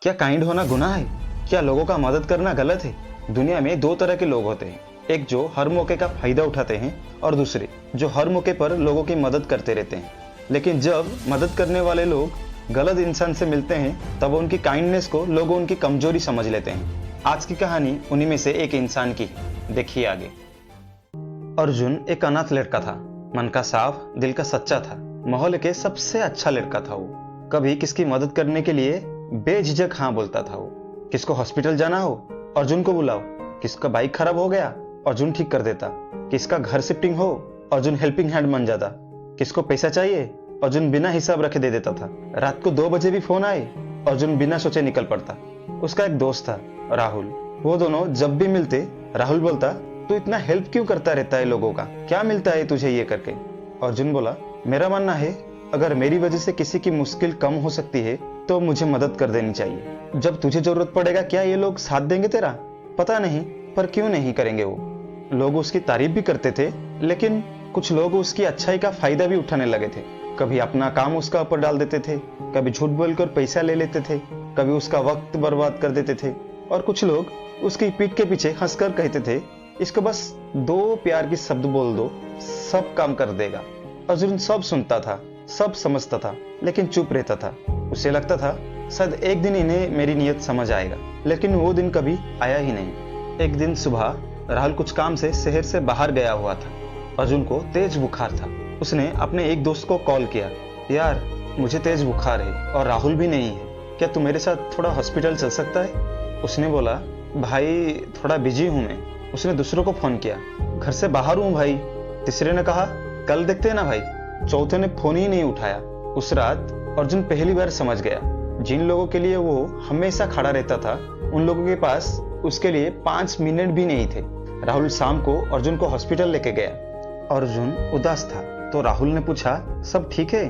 क्या काइंड होना गुनाह है? क्या लोगों का मदद करना गलत है? दुनिया में दो तरह के लोग होते हैं, एक जो हर मौके का फायदा उठाते हैं और दूसरे जो हर मौके पर लोगों की मदद करते रहते हैं। लेकिन जब मदद करने वाले लोग गलत इंसान से मिलते हैं तब उनकी काइंडनेस को लोग उनकी कमजोरी समझ लेते हैं। आज की कहानी उन्हीं में से एक इंसान की है, देखिए आगे। अर्जुन एक अनाथ लड़का था। मन का साफ, दिल का सच्चा था। मोहल्ले के सबसे अच्छा लड़का था वो। कभी किसकी मदद करने के लिए बेझिझक हाँ बोलता था वो। किसको हॉस्पिटल जाना हो, अर्जुन को बुलाओ। किसका बाइक खराब हो गया, अर्जुन ठीक कर देता। किसका घर शिफ्टिंग हो, अर्जुन हेल्पिंग हैंड बन जाता। किसको पैसा चाहिए, अर्जुन बिना हिसाब रखे दे देता था। रात को 2 बजे भी फोन आए, अर्जुन बिना सोचे निकल पड़ता। उसका एक दोस्त था, राहुल। वो दोनों जब भी मिलते, राहुल बोलता, तू इतना हेल्प क्यों करता रहता है लोगों का, क्या मिलता है तुझे ये करके? अर्जुन बोला, मेरा मानना है अगर मेरी वजह से किसी की मुश्किल कम हो सकती है तो मुझे मदद कर देनी चाहिए। जब तुझे जरूरत पड़ेगा क्या ये लोग साथ देंगे तेरा? पता नहीं, पर क्यों नहीं करेंगे वो। लोग उसकी तारीफ भी करते थे, लेकिन कुछ लोग उसकी अच्छाई का फायदा भी उठाने लगे थे। कभी अपना काम उसका ऊपर डाल देते थे, कभी झूठ बोलकर पैसा ले लेते थे, कभी उसका वक्त बर्बाद कर देते थे, और कुछ लोग उसकी पीठ के पीछे हंसकर कहते थे, इसको बस 2 प्यार की शब्द बोल दो, सब काम कर देगा। अर्जुन सब सुनता था, सब समझता था, लेकिन चुप रहता था। उसे लगता था शायद एक दिन इन्हें मेरी नीयत समझ आएगा, लेकिन वो दिन कभी आया ही नहीं। एक दिन सुबह राहुल कुछ काम से शहर से बाहर गया हुआ था। अर्जुन को तेज बुखार था। उसने अपने एक दोस्त को कॉल किया, यार मुझे तेज बुखार है और राहुल भी नहीं है, क्या तू मेरे साथ थोड़ा हॉस्पिटल चल सकता है? उसने बोला, भाई थोड़ा बिजी हूं मैं। उसने दूसरों को फोन किया, घर से बाहर हूं भाई। तीसरे ने कहा, कल देखते हैं ना भाई। चौथे ने फोन ही नहीं उठाया। उस रात अर्जुन पहली बार समझ गया, जिन लोगों के लिए वो हमेशा खड़ा रहता था, उन लोगों के पास उसके लिए 5 मिनट भी नहीं थे। राहुल शाम को अर्जुन को हॉस्पिटल लेके गया। अर्जुन उदास था तो राहुल ने पूछा, सब ठीक है?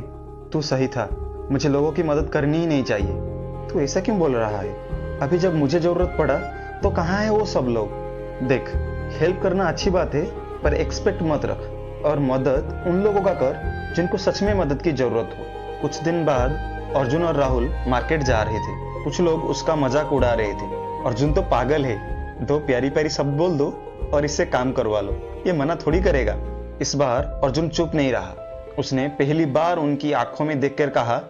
तू सही था, मुझे लोगों की मदद करनी ही नहीं चाहिए। तू ऐसा क्यों बोल रहा है? अभी जब मुझे जरूरत पड़ा तो कहाँ है वो सब लोग? देख, हेल्प करना अच्छी बात है, पर एक्सपेक्ट मत रख, और मदद उन लोगों का कर जिनको सच में मदद की जरूरत हो। कुछ दिन बाद अर्जुन और राहुल मार्केट जा रहे थे। कुछ लोग उसका मजाक उड़ा रहे थे, अर्जुन तो पागल है, 2 प्यारी प्यारी शब्द बोल दो और इससे काम करवा लो, ये मना थोड़ी करेगा। इस बार अर्जुन चुप नहीं रहा। उसने पहली बार उनकी आंखों में देखकर कहा,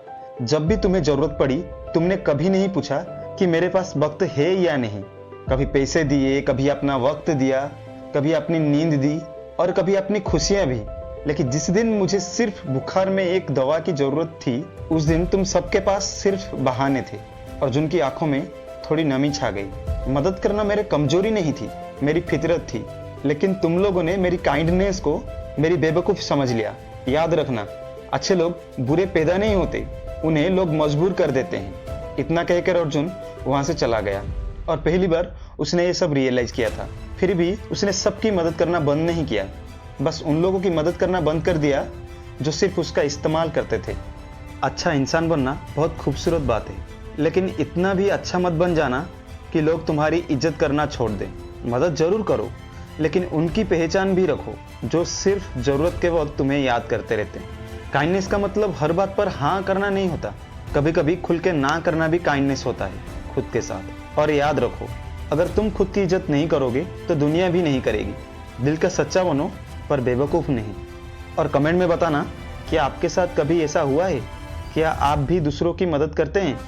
जब भी तुम्हें जरूरत पड़ी तुमने कभी नहीं पूछा कि मेरे पास वक्त है या नहीं। कभी पैसे दिए, कभी अपना वक्त दिया, कभी अपनी नींद दी और कभी अपनी खुशियां भी। लेकिन जिस दिन मुझे सिर्फ बुखार में एक दवा की जरूरत थी, उस दिन तुम सबके पास सिर्फ बहाने थे। अर्जुन की आंखों में थोड़ी नमी छा गई। मदद करना मेरी कमजोरी नहीं थी, मेरी फितरत थी, लेकिन तुम लोगों ने मेरी काइंडनेस को मेरी बेवकूफ समझ लिया। याद रखना, अच्छे लोग बुरे पैदा नहीं होते, उन्हें लोग मजबूर कर देते हैं। इतना कहकर अर्जुन वहां से चला गया, और पहली बार उसने ये सब रियलाइज किया था। फिर भी उसने सबकी मदद करना बंद नहीं किया, बस उन लोगों की मदद करना बंद कर दिया जो सिर्फ उसका इस्तेमाल करते थे। अच्छा इंसान बनना बहुत खूबसूरत बात है, लेकिन इतना भी अच्छा मत बन जाना कि लोग तुम्हारी इज्जत करना छोड़ दें। मदद जरूर करो, लेकिन उनकी पहचान भी रखो जो सिर्फ जरूरत के वक्त तुम्हें याद करते रहते हैं। काइंडनेस का मतलब हर बात पर हाँ करना नहीं होता, कभी कभी खुल के ना करना भी काइंडनेस होता है खुद के साथ। और याद रखो, अगर तुम खुद की इज्जत नहीं करोगे तो दुनिया भी नहीं करेगी। दिल का सच्चा बनो, पर बेवकूफ नहीं। और कमेंट में बताना कि आपके साथ कभी ऐसा हुआ है, क्या आप भी दूसरों की मदद करते हैं?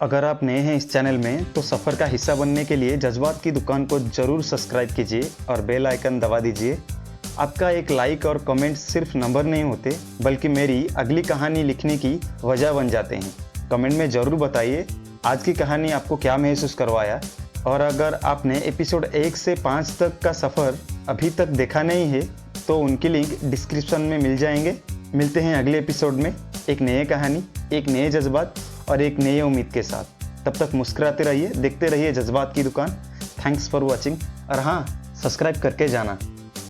अगर आप नए हैं इस चैनल में तो सफ़र का हिस्सा बनने के लिए जज्बात की दुकान को जरूर सब्सक्राइब कीजिए और बेल आइकन दबा दीजिए। आपका एक लाइक और कमेंट सिर्फ नंबर नहीं होते, बल्कि मेरी अगली कहानी लिखने की वजह बन जाते हैं। कमेंट में ज़रूर बताइए आज की कहानी आपको क्या महसूस करवाया। और अगर आपने एपिसोड 1 से 5 तक का सफ़र अभी तक देखा नहीं है तो उनकी लिंक डिस्क्रिप्शन में मिल जाएंगे। मिलते हैं अगले एपिसोड में एक नई कहानी, एक नए जज्बात और एक नई उम्मीद के साथ। तब तक मुस्कुराते रहिए, देखते रहिए जज्बात की दुकान। थैंक्स फॉर वॉचिंग, और हाँ, सब्सक्राइब करके जाना।